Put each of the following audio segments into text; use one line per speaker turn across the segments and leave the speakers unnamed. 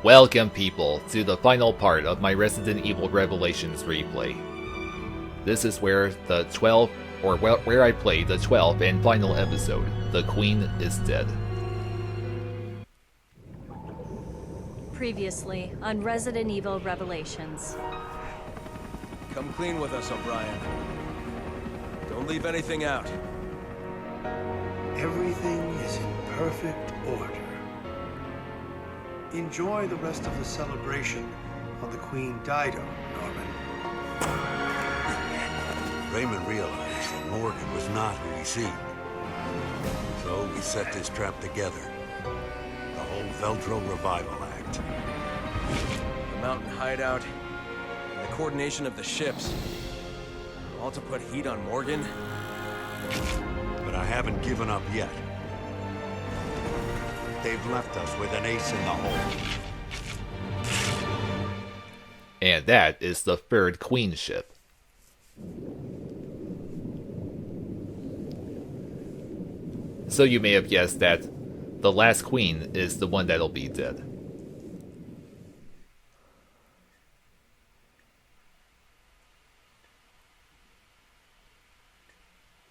Welcome people to the final part of my Resident Evil Revelations replay. This is where where I play the 12th and final episode, The Queen is Dead.
Previously on Resident Evil Revelations.
Come clean with us, O'Brien. Don't leave anything out.
Everything is in perfect order. Enjoy the rest of the celebration on the Queen Dido, Norman.
Raymond realized that Morgan was not who he seemed. So we set this trap together. The whole Veltro revival act.
The mountain hideout, and the coordination of the ships. All to put heat on Morgan?
But I haven't given up yet. They've left us with an ace in the hole.
And that is the third Queen ship. So you may have guessed that the last Queen is the one that'll be dead.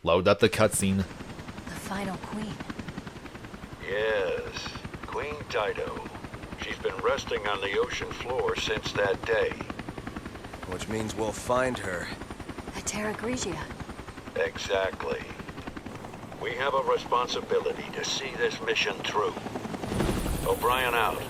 Load up the cutscene.
The final queen.
Yes, Queen Dido. She's been resting on the ocean floor since that day.
Which means we'll find her.
At Terra Grigia.
Exactly. We have a responsibility to see this mission through. O'Brien out.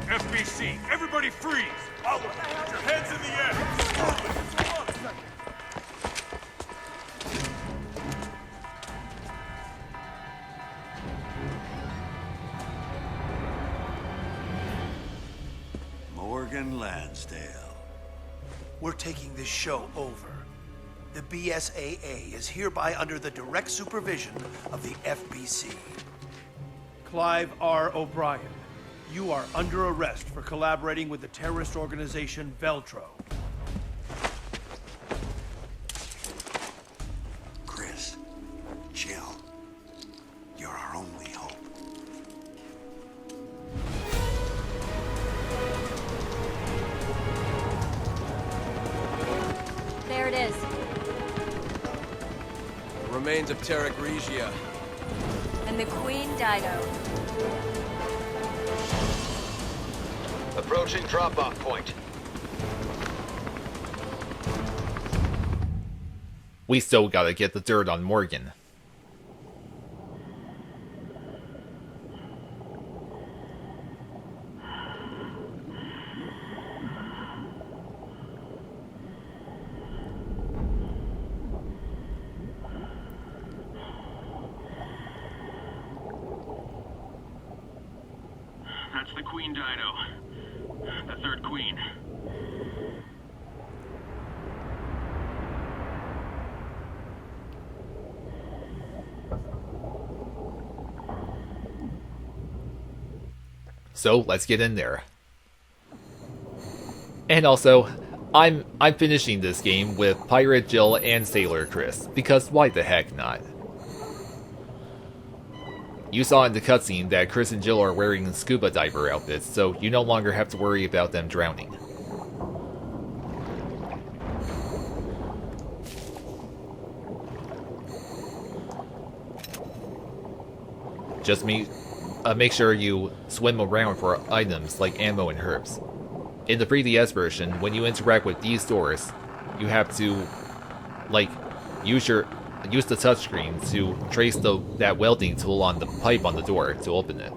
FBC, everybody freeze! Out! Put your heads in the air!
Morgan Lansdale.
We're taking this show over. The BSAA is hereby under the direct supervision of the FBC. Clive R. O'Brien, you are under arrest for collaborating with the terrorist organization Veltro.
Chris, chill. You're our only hope.
There it is.
The remains of Terra Grigia.
And the Queen Dido.
Approaching drop-off point.
We still gotta get the dirt on Morgan.
That's the Queen Dido. The third queen.
So let's get in there. And also, I'm finishing this game with Pirate Jill and Sailor Chris, because why the heck not? You saw in the cutscene that Chris and Jill are wearing scuba diver outfits, so you no longer have to worry about them drowning. Just make sure you swim around for items like ammo and herbs. In the 3DS version, when you interact with these doors, you have to, use the touchscreen to trace that welding tool on the pipe on the door to open it.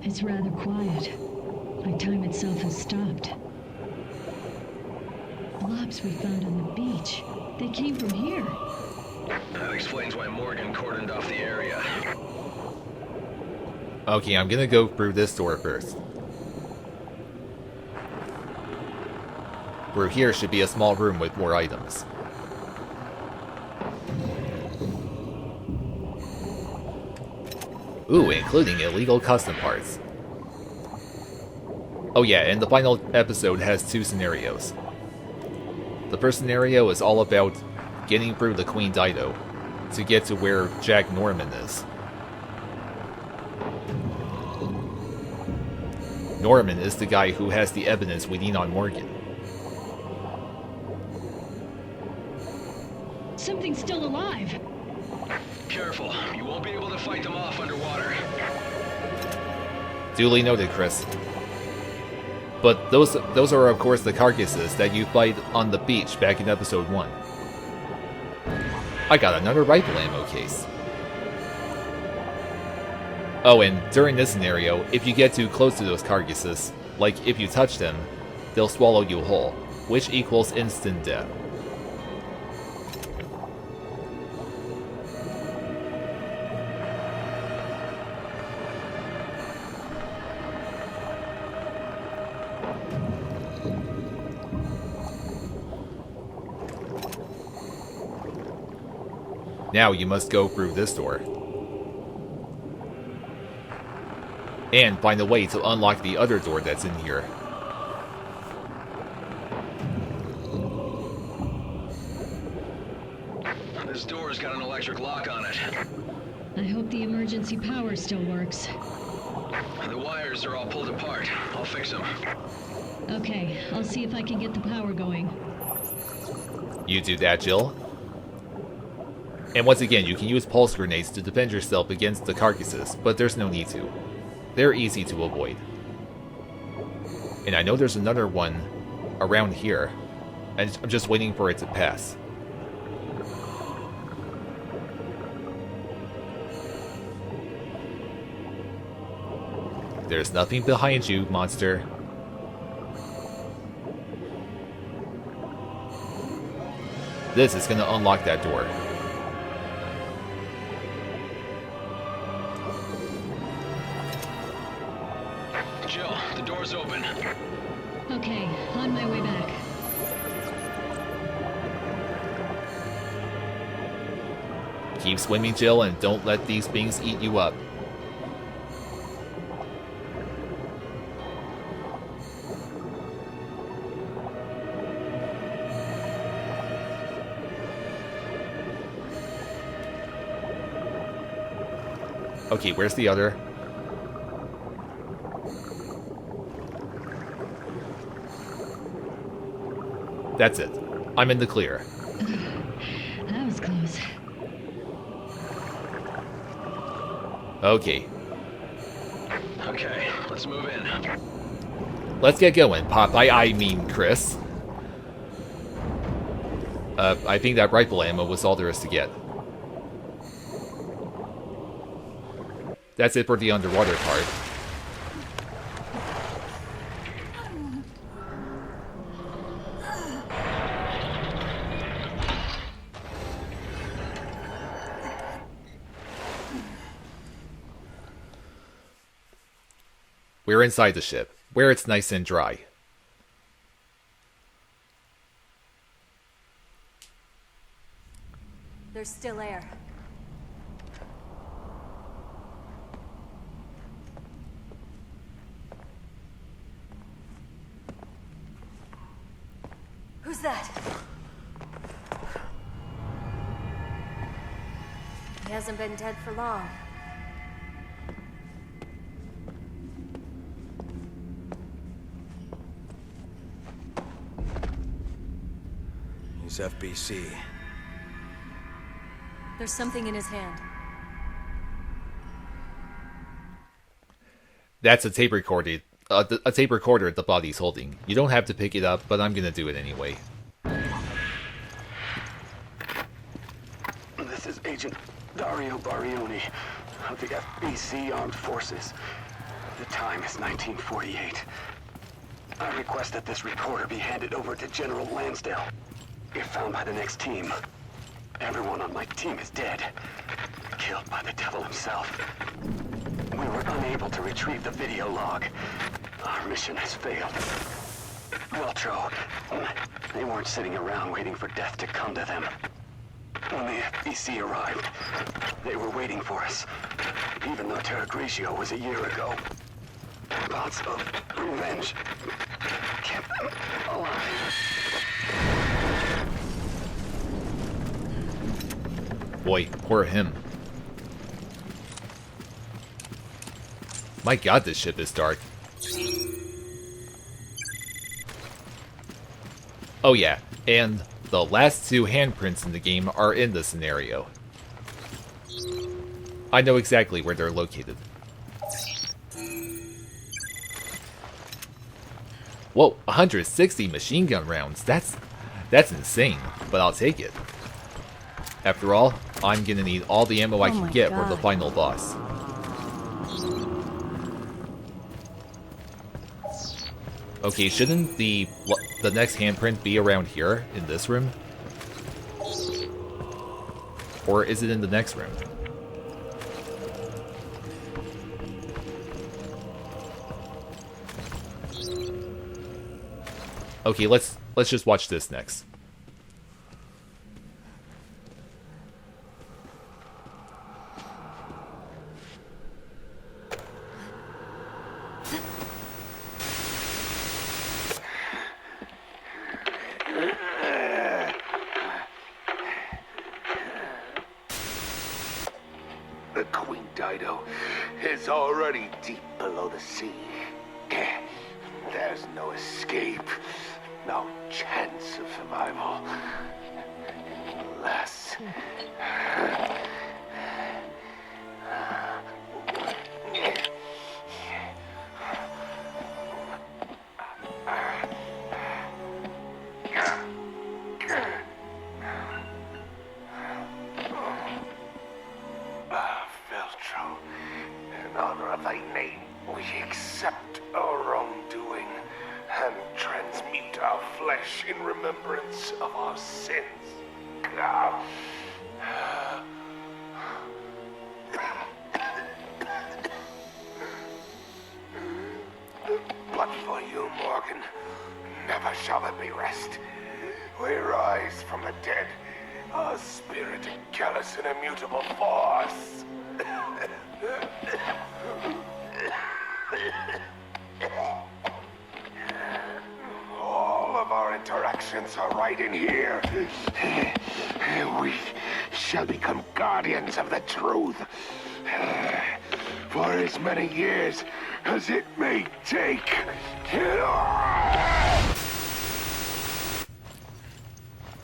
It's rather quiet, like time itself has stopped. The blobs we found on the beach, they came from here.
That explains why Morgan cordoned off the area.
Okay, I'm gonna go through this door first. Through here should be a small room with more items. Ooh, including illegal custom parts. Oh yeah, and the final episode has 2 scenarios. The first scenario is all about getting through the Queen Dido to get to where Jack Norman is. Norman is the guy who has the evidence we need on Morgan.
Something's still alive.
Careful, you won't be able to fight them off underwater.
Duly noted, Chris. But those are of course the carcasses that you fight on the beach back in episode 1. I got another rifle ammo case. Oh, and during this scenario, if you get too close to those carcasses, like if you touch them, they'll swallow you whole, which equals instant death. Now you must go through this door. And find a way to unlock the other door that's in here.
This door's got an electric lock on it.
I hope the emergency power still works.
The wires are all pulled apart. I'll fix them.
Okay, I'll see if I can get the power going.
You do that, Jill. And once again, you can use pulse grenades to defend yourself against the carcasses, but there's no need to. They're easy to avoid. And I know there's another one around here, and I'm just waiting for it to pass. There's nothing behind you, monster. This is gonna unlock that door.
Jill, the door's open.
Okay, on my way back.
Keep swimming, Jill, and don't let these things eat you up. Okay, where's the other? That's it. I'm in the clear.
That was close.
Okay,
Okay, let's move in.
let's get going, Popeye. I mean, Chris. I think that rifle ammo was all there is to get. That's it for the underwater part. We're inside the ship, where it's nice and dry.
There's still air. Who's that? He hasn't been dead for long.
He's FBC.
There's something in his hand.
That's a tape recorder. A tape recorder the body's holding. You don't have to pick it up, but I'm gonna do it anyway.
This is Agent Dario Barioni of the FBC Armed Forces. The time is 1948. I request that this recorder be handed over to General Lansdale. If found by the next team, everyone on my team is dead. Killed by the devil himself. We were unable to retrieve the video log. Our mission has failed. Weltro, they weren't sitting around waiting for death to come to them. When the FBC arrived, they were waiting for us. Even though Terra Grigia was a year ago. Lots of revenge kept them alive.
Boy, poor him. My god, this ship is dark. Oh yeah, and the last two handprints in the game are in this scenario. I know exactly where they're located. Whoa, 160 machine gun rounds. That's insane, but I'll take it. After all, I'm gonna need all the ammo I can get for the final boss. Okay, shouldn't the next handprint be around here, in this room? Or is it in the next room? Okay, let's just watch this next.
The Queen Dido is already deep below the sea. There's no escape, no chance of survival. Unless... Veltro, in honor of thy name, we accept our wrongdoing and transmute our flesh in remembrance of our sins. But for you, Morgan, never shall there be rest. We rise from the dead, our spirit a callous and immutable force. All of our interactions are right in here. We shall become guardians of the truth. For as many years as it may take.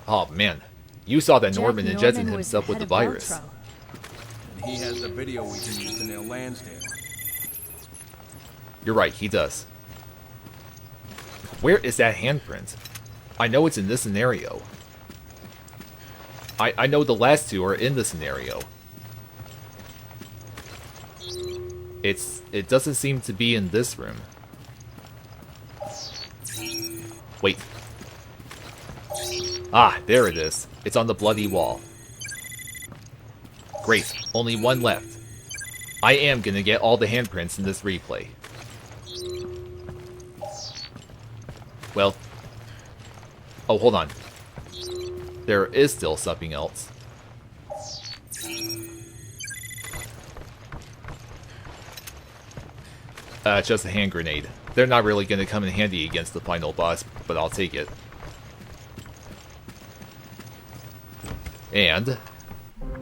Oh man, you saw that
Jack
Norman injected
Norman was
himself with
head
the
of
virus.
Veltro.
And he has the video we can use to nail Lansdale.
You're right, he does. Where is that handprint? I know it's in this scenario. I know the last two are in the scenario. It doesn't seem to be in this room. Wait. Ah, there it is. It's on the bloody wall. Great, only one left. I am gonna get all the handprints in this replay. Well... Oh, hold on. There is still something else. Just a hand grenade. They're not really gonna come in handy against the final boss, but I'll take it. And...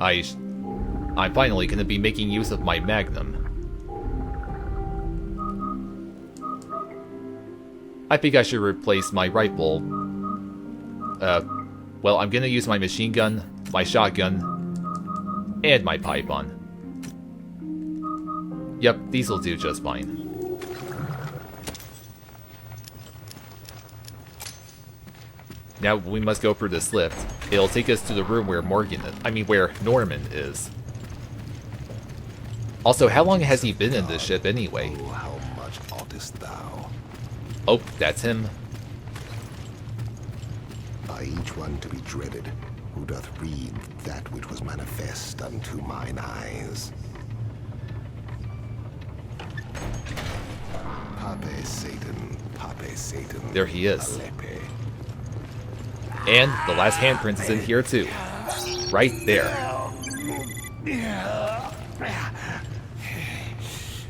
I'm finally gonna be making use of my Magnum. I think I should replace my rifle. Well, I'm gonna use my machine gun, my shotgun, and my python. Yep, these will do just fine. Now we must go through this lift. It'll take us to the room where where Norman is. Also, how long has he been in this ship anyway?
Oh, how much oughtest thou?
Oh, that's him.
By each one to be dreaded, who doth read that which was manifest unto mine eyes. Pape Satan.
There he is.
Alepe.
And the last handprint is in here too. right there.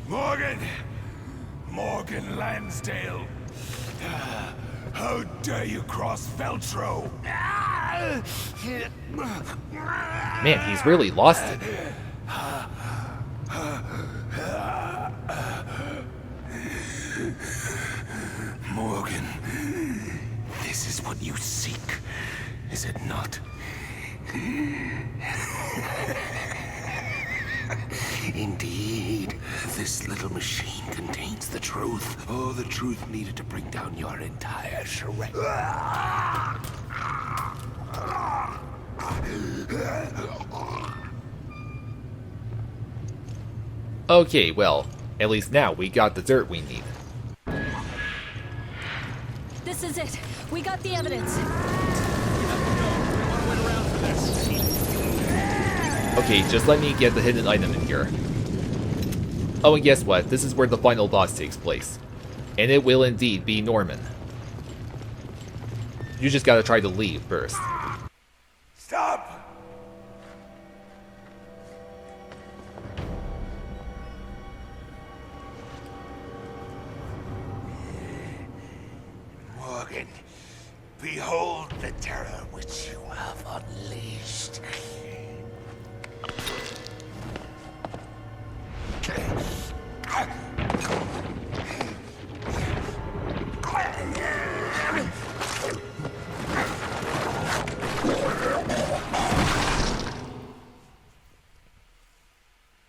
Morgan! Morgan Lansdale! How dare you cross Veltro?
Man, he's really lost it.
Morgan, this is what you seek, is it not? Indeed, this little machine contains the truth. Oh, the truth needed to bring down your entire charade.
Okay, well, at least now we got the dirt we need.
This is it. We got the evidence.
Okay, just let me get the hidden item in here. Oh, and guess what? This is where the final boss takes place. And it will indeed be Norman. You just gotta try to leave first.
Stop!
Morgan, behold the terror which you have unleashed.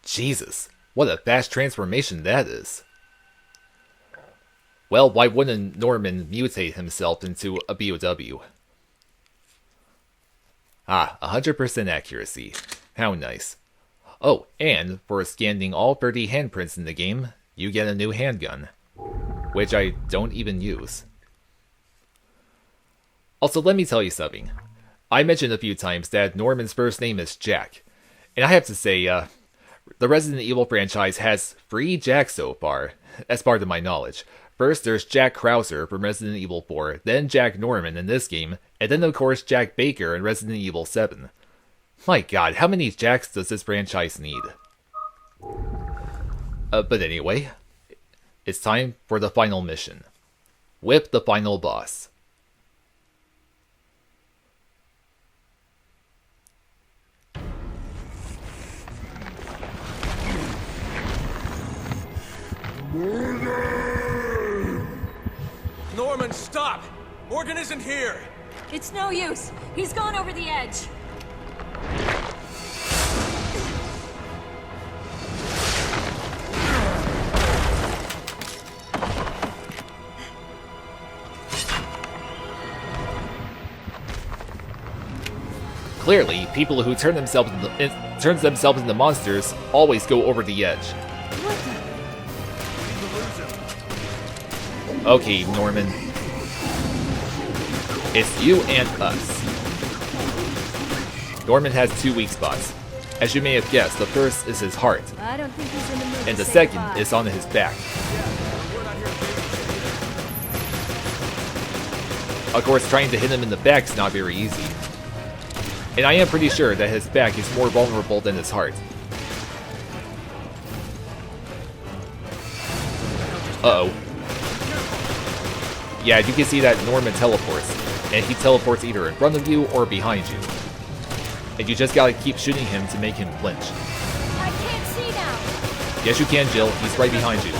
Jesus, what a fast transformation that is. Well, why wouldn't Norman mutate himself into a BOW? Ah, 100% accuracy. How nice. Oh, and for scanning all 30 handprints in the game, you get a new handgun. Which I don't even use. Also, let me tell you something. I mentioned a few times that Norman's first name is Jack. And I have to say, the Resident Evil franchise has 3 Jacks so far, as part of my knowledge. First, there's Jack Krauser from Resident Evil 4, then Jack Norman in this game, and then of course Jack Baker in Resident Evil 7. My god, how many Jacks does this franchise need? But anyway, it's time for the final mission. Whip the final boss.
Norman, stop! Morgan isn't here!
It's no use. He's gone over the edge.
Clearly, people who turn themselves into monsters always go over the edge. Okay, Norman. It's you and us. Norman has 2 weak spots. As you may have guessed, the first is his heart,
I don't think he's in the mood
and
to
the
say
second
goodbye.
is on his back. Of course, trying to hit him in the back is not very easy. And I am pretty sure that his back is more vulnerable than his heart. Uh-oh. Yeah, you can see that Norman teleports, and he teleports either in front of you or behind you. And you just gotta keep shooting him to make him flinch.
I can't see now.
Yes, you can, Jill. He's right behind you.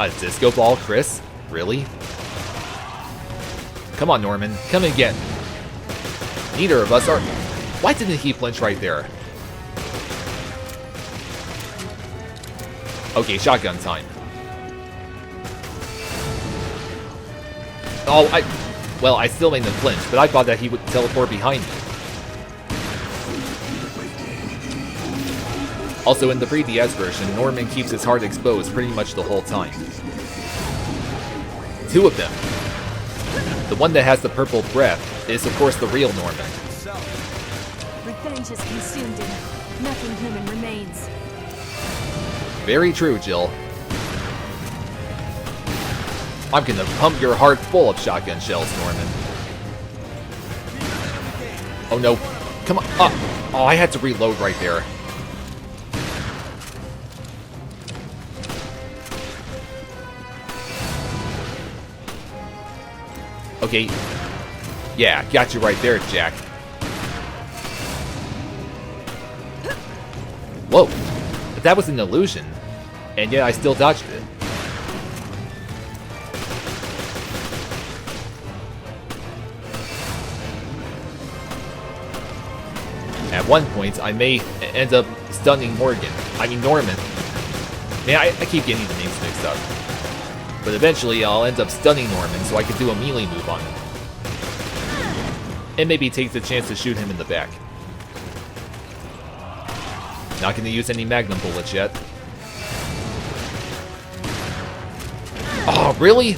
A disco ball, Chris? Really? Come on, Norman. Come and get. Neither of us are... Why didn't he flinch right there? Okay, shotgun time. Oh, well, I still made him flinch, but I thought that he would teleport behind me. Also, in the 3DS version, Norman keeps his heart exposed pretty much the whole time. 2 of them. The one that has the purple breath is, of course, the real Norman.
Revenge has consumed him. Nothing human remains.
Very true, Jill. I'm gonna pump your heart full of shotgun shells, Norman. Oh no. Come on. Oh, I had to reload right there. Okay. Yeah, got you right there, Jack. Whoa. But that was an illusion. And yet I still dodged it. At one point, I may end up stunning Norman. Man, I keep getting the names mixed up. But eventually, I'll end up stunning Norman so I can do a melee move on him. And maybe take the chance to shoot him in the back. Not gonna use any magnum bullets yet. Oh, really?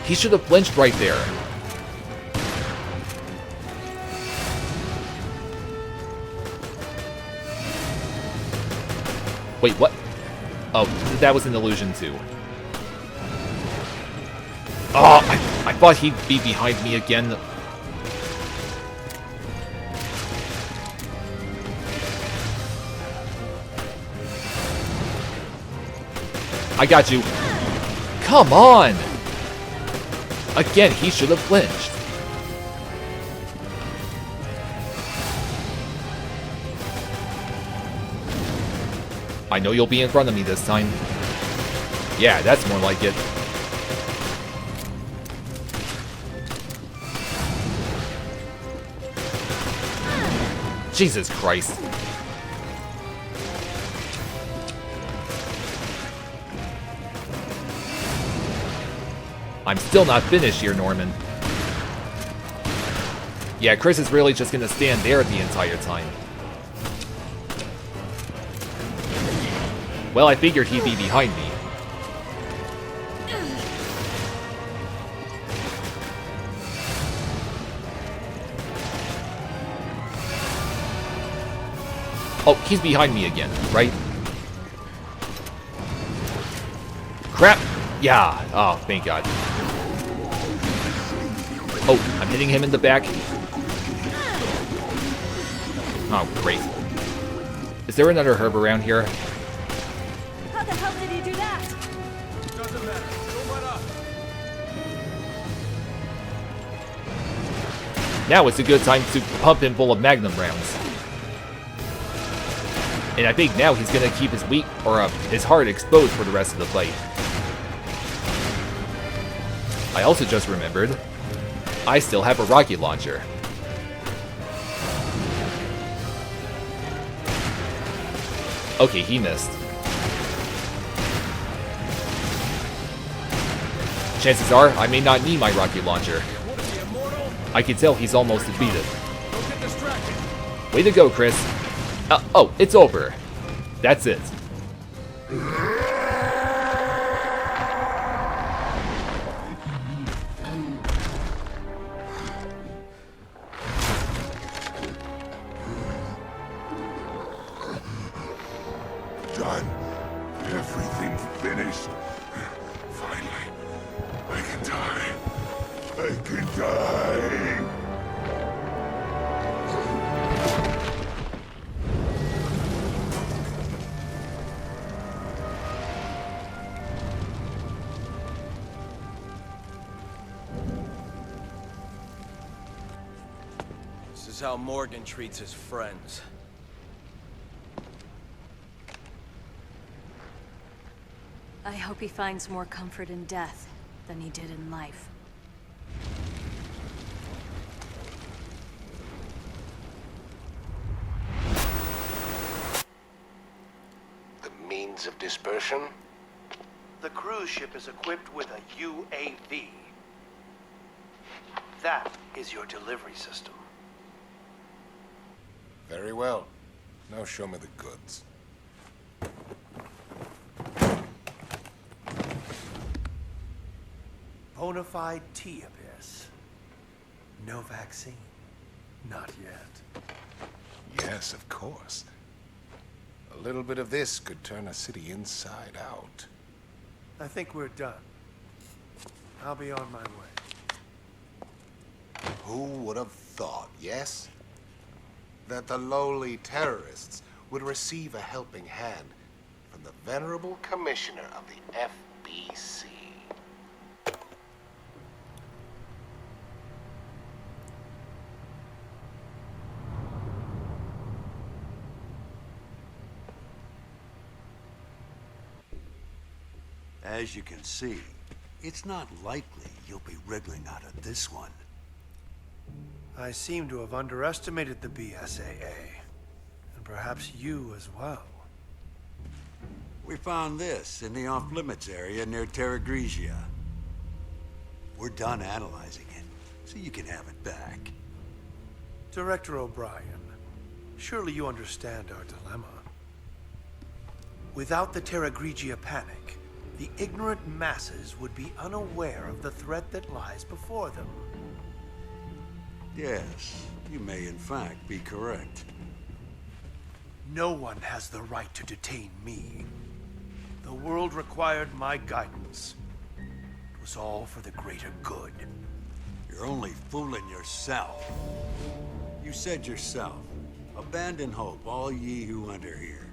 He should have flinched right there. Wait, what? Oh, that was an illusion too. Oh, I thought he'd be behind me again. I got you. Come on! Again, he should have flinched. I know you'll be in front of me this time. Yeah, that's more like it. Jesus Christ. I'm still not finished here, Norman. Yeah, Chris is really just gonna stand there the entire time. Well, I figured he'd be behind me. Oh, he's behind me again, right? Crap! Yeah, oh, thank God. Oh, I'm hitting him in the back. Oh, great. Is there another herb around here?
How the hell did he do that?
Doesn't matter. Don't let up.
Now it's a good time to pump him full of magnum rounds. And I think now he's gonna keep his his heart exposed for the rest of the fight. I also just remembered, I still have a rocket launcher. Okay, he missed. Chances are, I may not need my rocket launcher. I can tell he's almost defeated. Way to go, Chris. Oh, it's over. That's it.
Done. Everything finished. Finally, I can die. I can die.
This is how Morgan treats his friends.
I hope he finds more comfort in death than he did in life.
The means of dispersion?
The cruise ship is equipped with a UAV. That is your delivery system.
Very well. Now show me the goods.
Bonafide T-Abyss. No vaccine. Not yet.
Yes, of course. A little bit of this could turn a city inside out.
I think we're done. I'll be on my way.
Who would have
thought, yes? That the lowly terrorists would receive a helping hand from the venerable commissioner of the FBC.
As you can see, it's not likely you'll be wriggling out of this one.
I seem to have underestimated the BSAA. And perhaps you as well.
We found this in the off-limits area near Terra Grigia. We're done analyzing it, so you can have it back.
Director O'Brien, surely you understand our dilemma. Without the Terra Grigia panic, the ignorant masses would be unaware of the threat that lies before them.
Yes, you may in fact be correct.
No one has the right to detain me. The world required my guidance. It was all for the greater good.
You're only fooling yourself. You said yourself, abandon hope, all ye who enter here.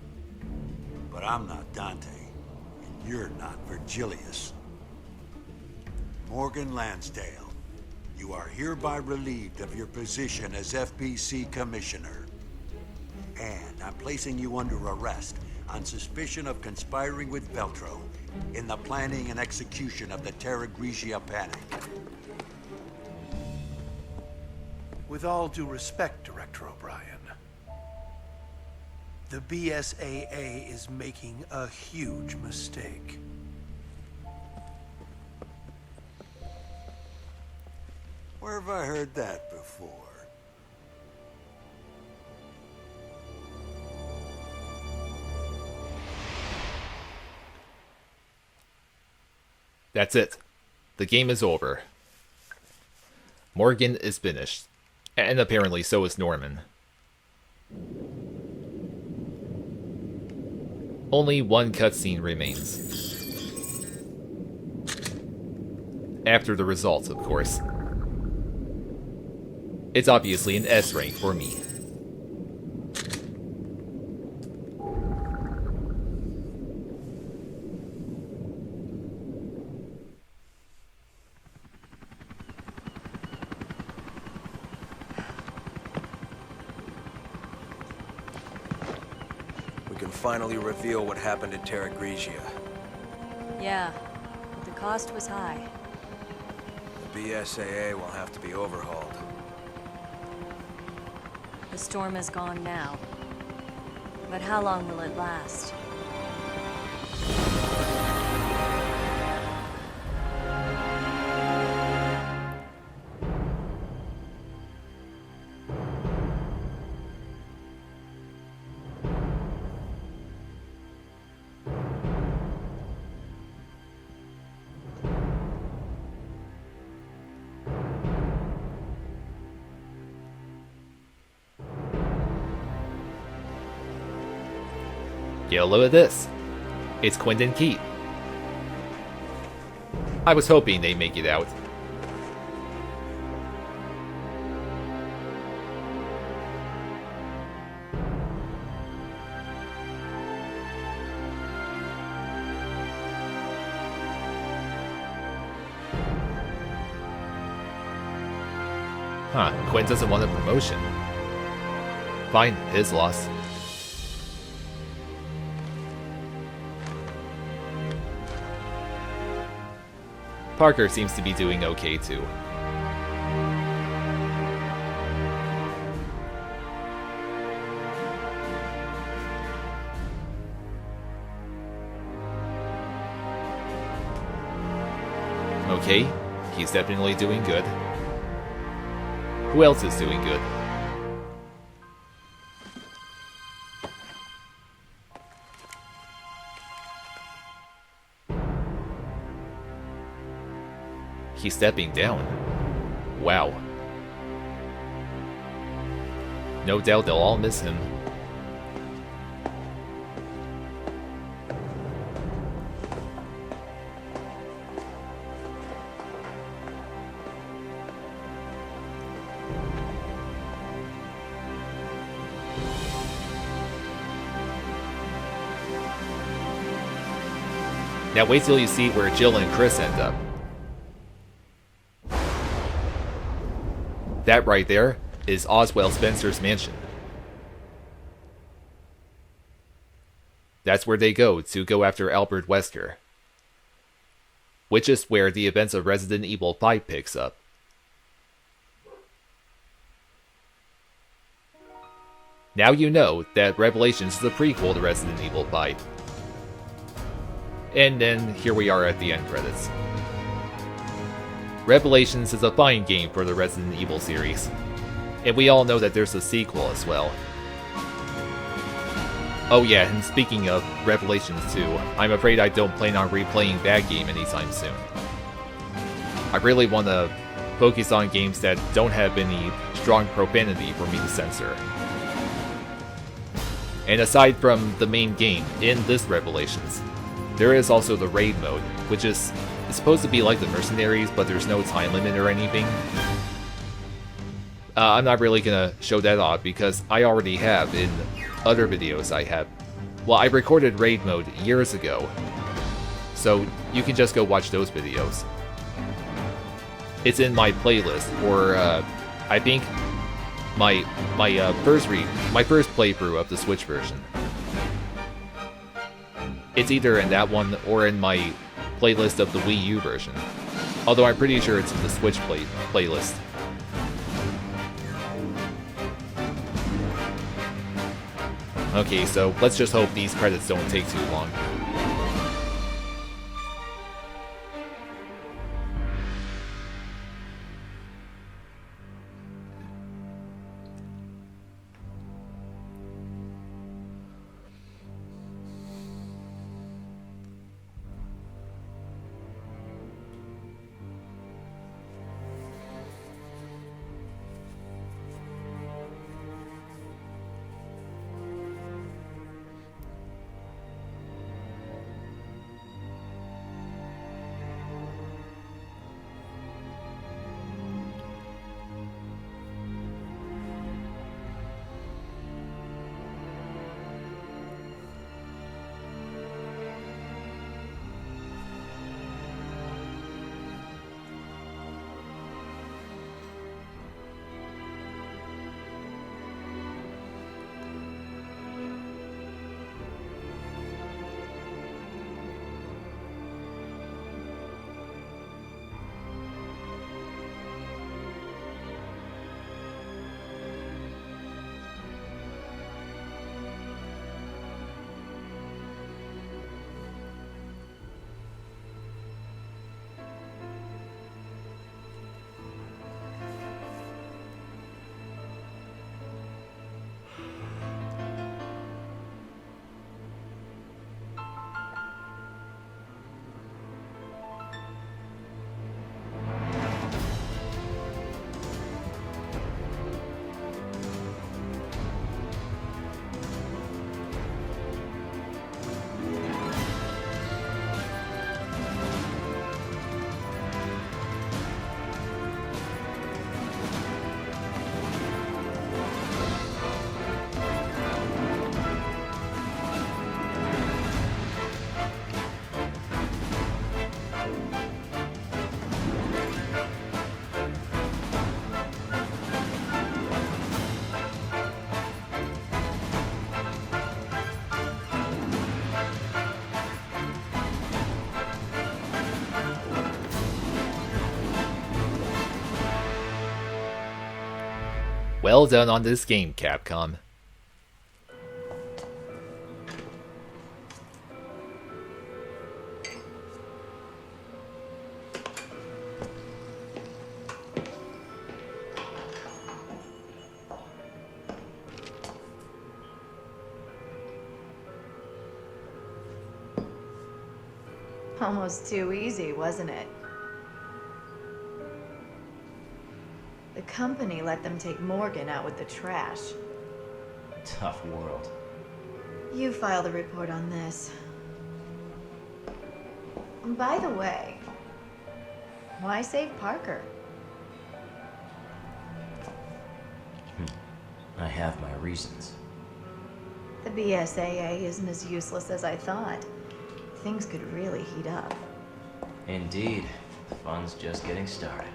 But I'm not Dante. You're not Virgilius. Morgan Lansdale, you are hereby relieved of your position as FBC Commissioner. And I'm placing you under arrest on suspicion of conspiring with Veltro in the planning and execution of the Terra Grigia panic.
With all due respect, Director O'Brien, the BSAA is making a huge mistake.
Where have I heard that before?
That's it. The game is over. Morgan is finished. And apparently so is Norman. Only one cutscene remains. After the results, of course. It's obviously an S rank for me.
We can finally reveal what happened at Terra Grigia.
Yeah, but the cost was high.
The BSAA will have to be overhauled.
The storm is gone now. But how long will it last?
Get a load of this. It's Quentin Keat. I was hoping they'd make it out. Huh, Quinn doesn't want a promotion. Fine, his loss. Parker seems to be doing okay too. Okay, he's definitely doing good. Who else is doing good? He's stepping down. Wow. No doubt they'll all miss him. Now wait till you see where Jill and Chris end up. That right there is Oswald Spencer's mansion. That's where they go after Albert Wesker. Which is where the events of Resident Evil 5 picks up. Now you know that Revelations is a prequel to Resident Evil 5. And then here we are at the end credits. Revelations is a fine game for the Resident Evil series. And we all know that there's a sequel as well. Oh yeah, and speaking of Revelations 2, I'm afraid I don't plan on replaying that game anytime soon. I really want to focus on games that don't have any strong profanity for me to censor. And aside from the main game in this Revelations, there is also the raid mode, which is supposed to be like the Mercenaries, but there's no time limit or anything. I'm not really gonna show that off because I already have in other videos I have. Well, I recorded raid mode years ago, so you can just go watch those videos. It's in my playlist, or I think my first playthrough of the Switch version. It's either in that one or in my playlist of the Wii U version. Although I'm pretty sure it's in the Switch playlist. Okay, so let's just hope these credits don't take too long. Well done on this game, Capcom.
Almost too easy, wasn't it? The company let them take Morgan out with the trash.
Tough world.
You filed a report on this. By the way, why save Parker?
I have my reasons.
The BSAA isn't as useless as I thought. things could really heat up.
Indeed. The fun's just getting started.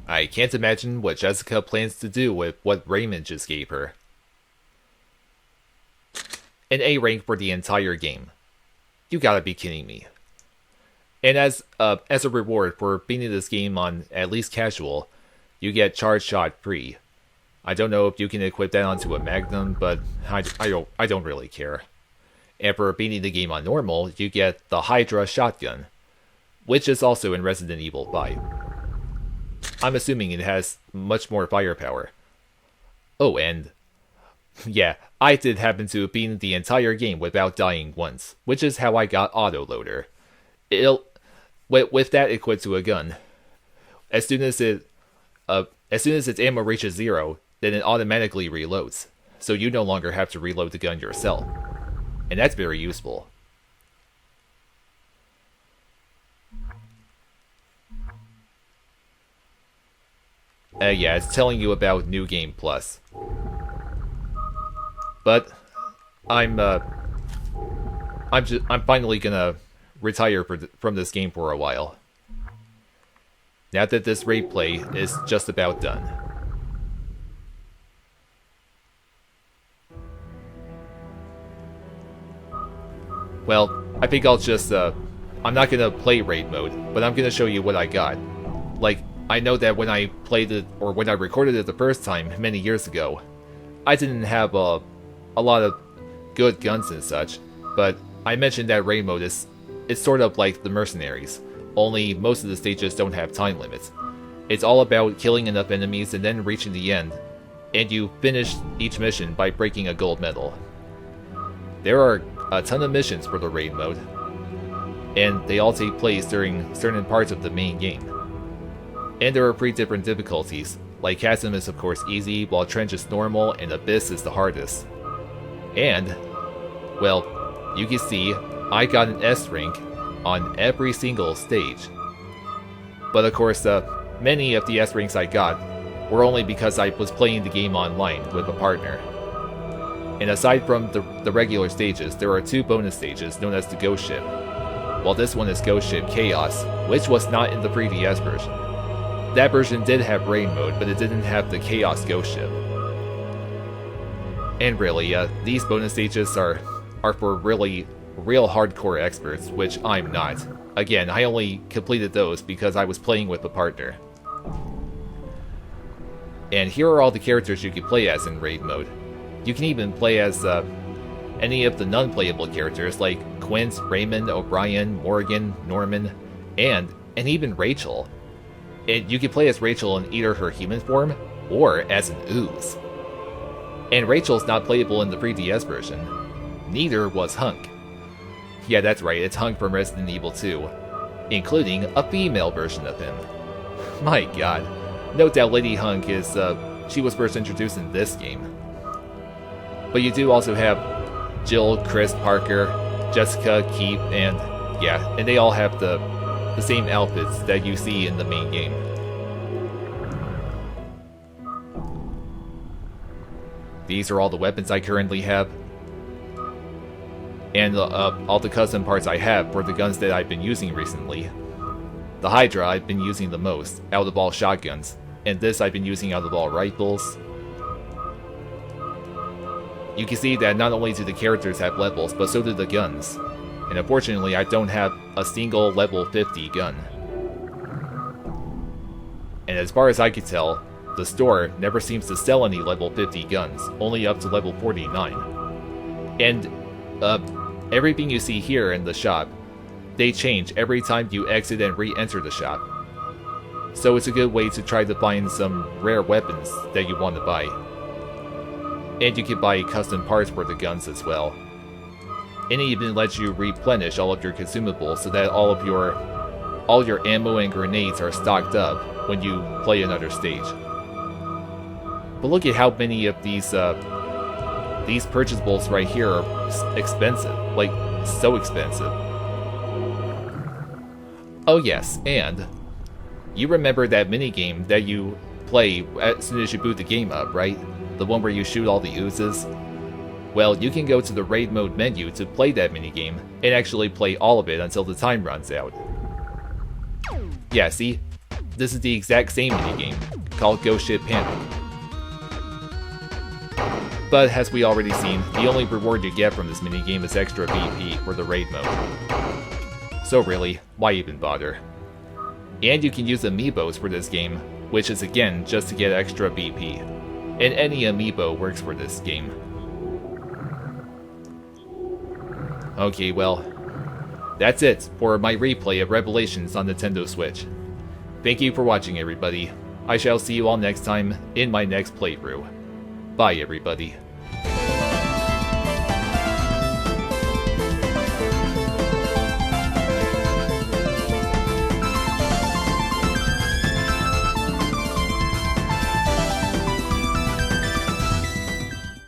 I can't imagine what Jessica plans to do with what Raymond just gave her. An A rank for the entire game. You gotta be kidding me. And as a reward for beating this game on at least casual, you get charge shot free. I don't know if you can equip that onto a Magnum, but I don't really care. And for beating the game on normal, you get the Hydra shotgun, which is also in Resident Evil 5. I'm assuming it has much more firepower. Oh, and yeah, I did happen to have beaten the entire game without dying once, which is how I got autoloader. With that equipped to a gun, as soon as its ammo reaches 0, then it automatically reloads, so you no longer have to reload the gun yourself, and that's very useful. Yeah, it's telling you about New Game Plus. But I'm finally gonna retire from this game for a while. Now that this raid play is just about done. Well, I think I'll just I'm not gonna play raid mode, but I'm gonna show you what I got. Like, I know that when I played it, or when I recorded it the first time, many years ago, I didn't have a lot of good guns and such, but I mentioned that raid mode it's sort of like the Mercenaries, only most of the stages don't have time limits. It's all about killing enough enemies and then reaching the end, and you finish each mission by breaking a gold medal. There are a ton of missions for the raid mode, and they all take place during certain parts of the main game. And there are 3 different difficulties, like Chasm is of course easy, while Trench is normal, and Abyss is the hardest. And, well, you can see I got an S rank on every single stage. But of course, many of the S ranks I got were only because I was playing the game online with a partner. And aside from the regular stages, there are 2 bonus stages known as the Ghost Ship. While this one is Ghost Ship Chaos, which was not in the 3DS version. That version did have raid mode, but it didn't have the Chaos Ghost Ship. And really, these bonus stages are for real hardcore experts, which I'm not. Again, I only completed those because I was playing with a partner. And here are all the characters you can play as in raid mode. You can even play as any of the non-playable characters like Quint, Raymond, O'Brien, Morgan, Norman, and even Rachel. And you can play as Rachel in either her human form or as an ooze. And Rachel's not playable in the 3DS version. Neither was Hunk. Yeah, that's right, it's Hunk from Resident Evil 2, including a female version of him. My god. Note that Lady Hunk is, she was first introduced in this game. But you do also have Jill, Chris, Parker, Jessica, Keith, and yeah, and they all have the same outfits that you see in the main game. These are all the weapons I currently have. And all the custom parts I have for the guns that I've been using recently. The Hydra I've been using the most, out of all shotguns. And this I've been using out of all rifles. You can see that not only do the characters have levels, but so do the guns. And unfortunately, I don't have a single level 50 gun. And as far as I can tell, the store never seems to sell any level 50 guns, only up to level 49. And, everything you see here in the shop, they change every time you exit and re-enter the shop. So it's a good way to try to find some rare weapons that you want to buy. And you can buy custom parts for the guns as well. And it even lets you replenish all of your consumables so that all your ammo and grenades are stocked up when you play another stage. But look at how many of these purchasables right here are expensive. Like, so expensive. Oh yes, and you remember that minigame that you play as soon as you boot the game up, right? The one where you shoot all the oozes? Well, you can go to the raid mode menu to play that minigame, and actually play all of it until the time runs out. Yeah, see? This is the exact same minigame, called Ghost Ship Panic. But as we already seen, the only reward you get from this minigame is extra BP for the raid mode. So really, why even bother? And you can use amiibos for this game, which is again just to get extra BP. And any amiibo works for this game. Okay, well, that's it for my replay of Revelations on Nintendo Switch. Thank you for watching, everybody. I shall see you all next time in my next playthrough. Bye, everybody.